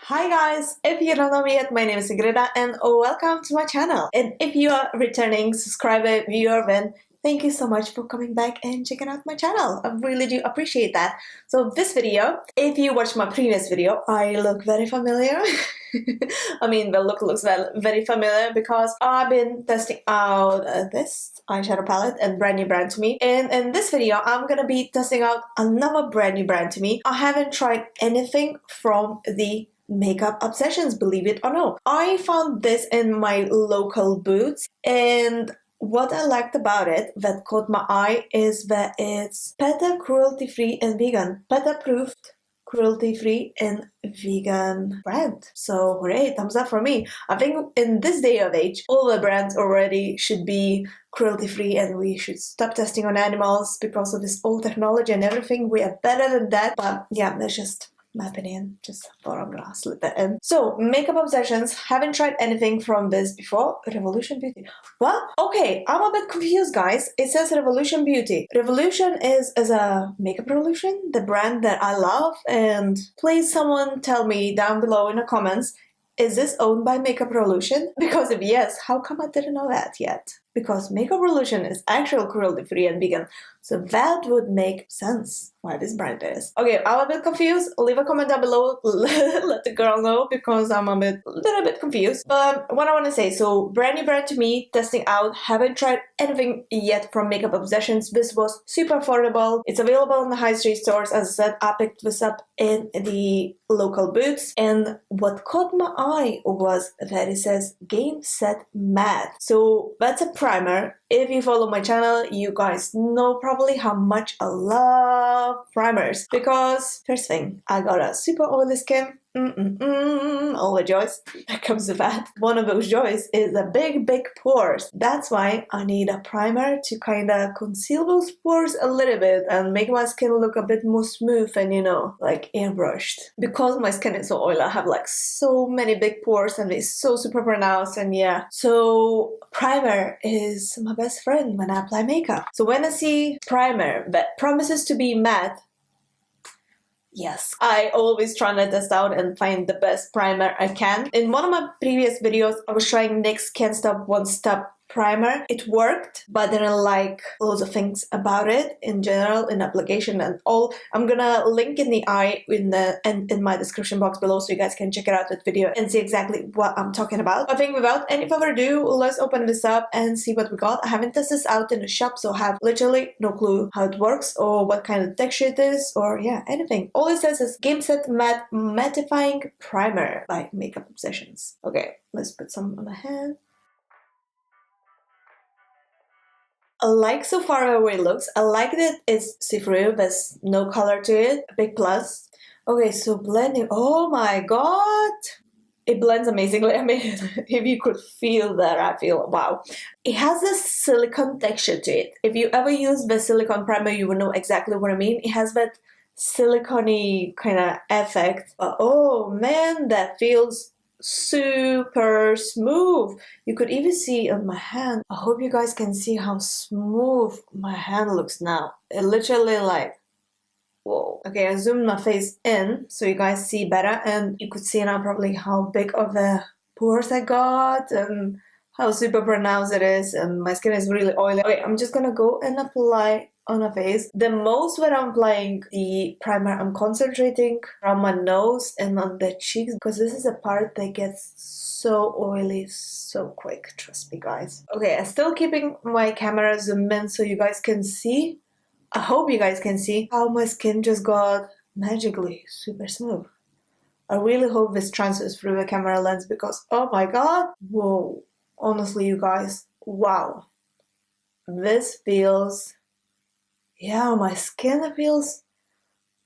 Hi guys, if you don't know me yet, my name is Ingrida and welcome to my channel. And if you are a returning subscriber, viewer, then thank you so much for coming back and checking out my channel. I really do appreciate that. So this video, if you watched my previous video, I look very familiar. I mean, the look looks very familiar because I've been testing out this eyeshadow palette and brand new brand to me. And in this video, I'm gonna be testing out another brand new brand to me. I haven't tried anything from the Makeup Obsessions, believe it or no. I found this in my local Boots, and what I liked about it that caught my eye is that it's PETA cruelty-free and vegan. PETA approved, cruelty-free and vegan brand. So hooray, thumbs up for me. I think in this day of age, all the brands already should be cruelty-free and we should stop testing on animals because of this old technology and everything. We are better than that. But yeah, that's just my opinion. Just thought I'm gonna slip that in. So, Makeup Obsessions, haven't tried anything from this before. Revolution Beauty. What? Okay, I'm a bit confused, guys. It says Revolution Beauty. Revolution is a makeup revolution, the brand that I love, and please someone tell me down below in the comments, is this owned by Makeup Revolution? Because if yes, how come I didn't know that yet? Because Makeup Revolution is actual cruelty-free and vegan, so that would make sense why this brand is. Okay, I'm a bit confused. Leave a comment down below, let the girl know, because I'm a little bit confused. But what I want to say, so brand new brand to me, testing out, haven't tried anything yet from Makeup Obsessions. This was super affordable. It's available in the high street stores. As I said, I picked this up in the local Boots, and what caught my eye was that it says Game Set Matte. So that's a primer. If you follow my channel, you guys know probably how much I love primers, because first thing, I got a super oily skin. All the joys that comes with that. One of those joys is a big pores. That's why I need a primer to kind of conceal those pores a little bit and make my skin look a bit more smooth and, you know, like airbrushed. Because my skin is so oily, I have like so many big pores and it's so super pronounced, and yeah. So primer is my best friend when I apply makeup. So when I see primer that promises to be matte, yes, I always try to test out and find the best primer I can. In one of my previous videos, I was trying NYX Can't Stop Won't Stop primer. It worked, but I didn't like loads of things about it in general, in application and all. I'm gonna link in the eye in my description box below so you guys can check it out, that video, and see exactly what I'm talking about. I think without any further ado, let's open this up and see what we got. I haven't tested this out in the shop, so I have literally no clue how it works or what kind of texture it is or yeah, anything. All it says is Game Set Matte Mattifying Primer by Makeup Obsessions. Okay, let's put some on my hand. I like so far the way it looks. I like that it's see-through, there's no color to it, a big plus. Okay, so blending, oh my god! It blends amazingly. I mean, if you could feel that, I feel, wow. It has this silicone texture to it. If you ever use the silicone primer, you will know exactly what I mean. It has that silicone-y kind of effect. Oh man, that feels super smooth. You could even see on my hand. I hope you guys can see how smooth my hand looks now. It literally like, whoa. Okay, I zoomed my face in so you guys see better, and you could see now probably how big of the pores I got and how super pronounced it is, and my skin is really oily. Okay, I'm just gonna go and apply on my face. The most when I'm applying the primer, I'm concentrating around my nose and on the cheeks, because this is a part that gets so oily so quick, trust me guys. Okay, I'm still keeping my camera zoomed in so you guys can see. I hope you guys can see how my skin just got magically super smooth. I really hope this transfers through the camera lens, because oh my god, whoa. Honestly, you guys, wow. This feels, yeah, my skin feels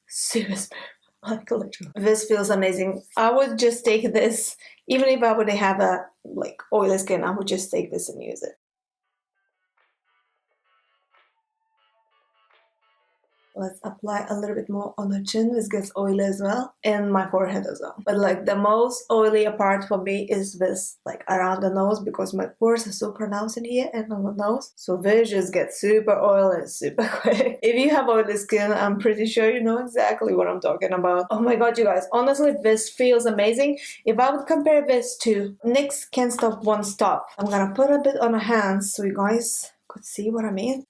super smooth. Like literally. This feels amazing. I would just take this, even if I would have a like oily skin, I would just take this and use it. let's apply a little bit more on the chin. This gets oily as well, and my forehead as well. But like the most oily part for me is this, like around the nose, because my pores are so pronounced in here and on the nose. So this just gets super oily super quick. If you have oily skin, I'm pretty sure you know exactly what I'm talking about. Oh my god, you guys, honestly, this feels amazing. If I would compare this to NYX Can't Stop Won't Stop, I'm gonna put a bit on the hands so you guys could see what I mean.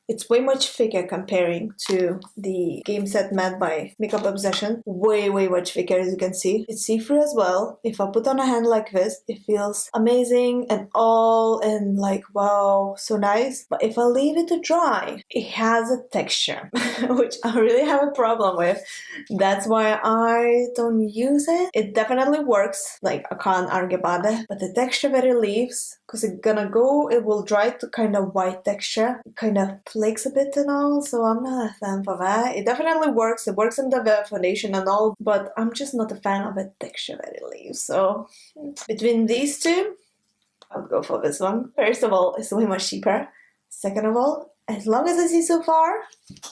It's way much thicker comparing to the Game Set Matte by Makeup Obsession. Way much thicker, as you can see. It's see-through as well. If I put on a hand like this, it feels amazing and all and like wow, so nice. But if I leave it to dry, it has a texture, which I really have a problem with. That's why I don't use it. It definitely works, like I can't argue about it. But the texture that it leaves, because it will dry to kind of white texture. It kind of flakes a bit and all, so I'm not a fan for that. It definitely works. It works in the foundation and all, but I'm just not a fan of the texture that it leaves. So between these two, I'll go for this one. First of all, it's way much cheaper. Second of all, as long as I see so far,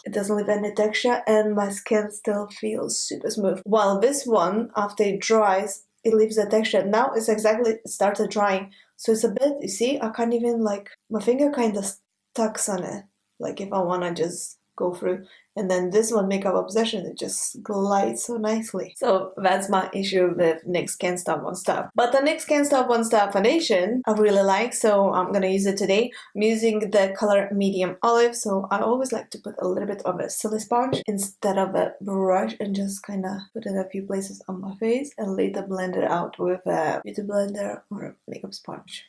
it doesn't leave any texture and my skin still feels super smooth. While this one, after it dries, it leaves the texture. Now it's exactly started drying. So it's a bit, you see, I can't even like, my finger kind of stuck on it. Like if I want to just go through. And then this one, Makeup Obsession, it just glides so nicely. So that's my issue with NYX Can't Stop Won't Stop. But the NYX Can't Stop Won't Stop foundation I really like, so I'm gonna use it today. I'm using the color Medium Olive, so I always like to put a little bit of a silly sponge instead of a brush and just kind of put it a few places on my face and later blend it out with a beauty blender or a makeup sponge.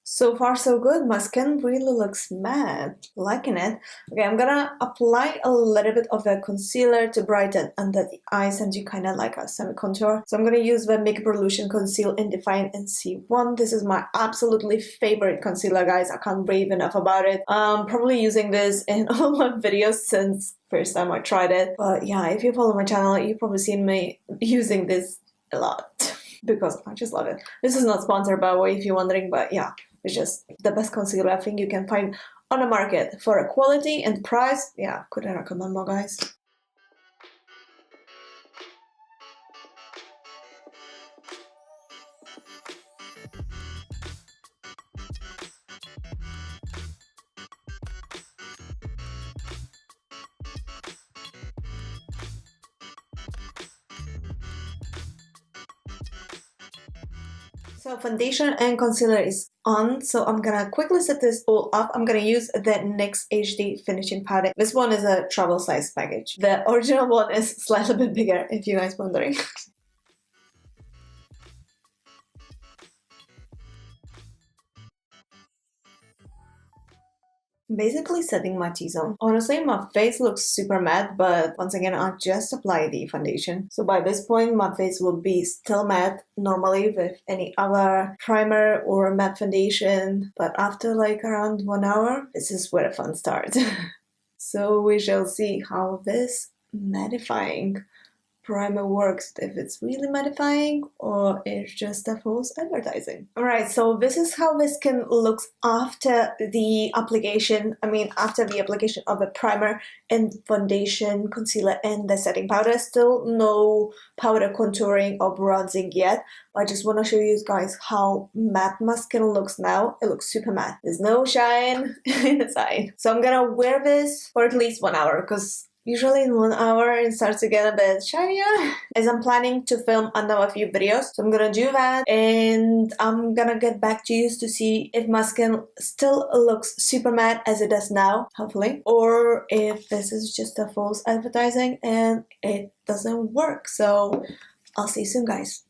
So far so good. My skin really looks matte. Liking it. Okay, I'm gonna apply a little bit of a concealer to brighten under the eyes and do kind of like a semi-contour. So I'm gonna use the Makeup Revolution Conceal in Define in C1. This is my absolutely favorite concealer, guys. I can't rave enough about it. I'm probably using this in all my videos since first time I tried it. But yeah, if you follow my channel, you've probably seen me using this a lot because I just love it. This is not sponsored by the way, if you're wondering, but yeah. It's just the best concealer I think you can find on the market for a quality and price. Yeah, couldn't recommend more, guys. So foundation and concealer is on, so I'm gonna quickly set this all up. I'm gonna use the NYX HD finishing powder. This one is a travel size package. The original one is slightly bit bigger, if you guys wondering. Basically setting my T-zone. Honestly, my face looks super matte, but once again, I just apply the foundation. So by this point, my face will be still matte normally with any other primer or matte foundation. But after like around 1 hour, this is where the fun starts. So we shall see how this mattifying primer works, if it's really mattifying or it's just a false advertising. Alright, so this is how the skin looks after the application, after the application of a primer and foundation, concealer and the setting powder. Still no powder contouring or bronzing yet. I just want to show you guys how matte my skin looks now. It looks super matte. There's no shine in the side. So I'm gonna wear this for at least 1 hour because usually in 1 hour it starts to get a bit shinier as I'm planning to film another few videos. So I'm gonna do that and I'm gonna get back to you to see if my skin still looks super matte as it does now, hopefully, or if this is just a false advertising and it doesn't work. So I'll see you soon, guys.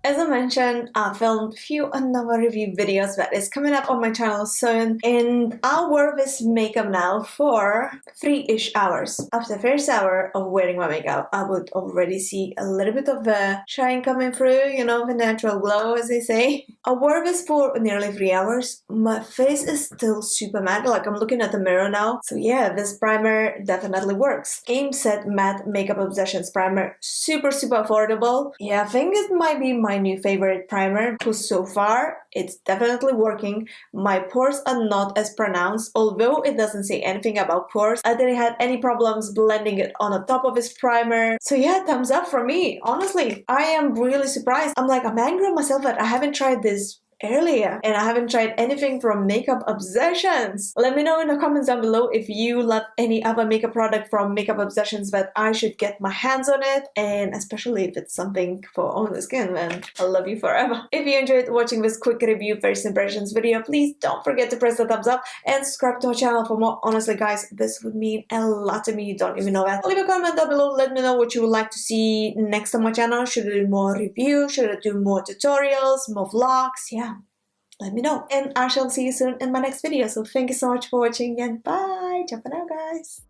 As I mentioned, I filmed a few another review videos that is coming up on my channel soon, and I'll wear this makeup now for 3-ish hours. After the first hour of wearing my makeup, I would already see a little bit of the shine coming through, you know, the natural glow as they say. I wore this for nearly 3 hours. My face is still super matte, like I'm looking at the mirror now. So yeah, this primer definitely works. Game Set Matte Makeup Obsessions Primer, super affordable. Yeah, I think it might be my new favorite primer, because so far it's definitely working. My pores are not as pronounced, although it doesn't say anything about pores. I didn't have any problems blending it on the top of this primer. So yeah, thumbs up for me. Honestly, I am really surprised. I'm angry at myself that I haven't tried this earlier, and I haven't tried anything from Makeup Obsessions. Let me know in the comments down below if you love any other makeup product from Makeup Obsessions that I should get my hands on it, and especially if it's something for only skin, then I'll love you forever. If you enjoyed watching this quick review first impressions video, please don't forget to press the thumbs up and subscribe to our channel for more. Honestly guys, this would mean a lot to me. You don't even know that. Leave a comment down below, let me know what you would like to see next on my channel. Should I do more reviews? Should I do more tutorials, more vlogs? Yeah, let me know, and I shall see you soon in my next video. So thank you so much for watching, and bye. Ciao for now, guys.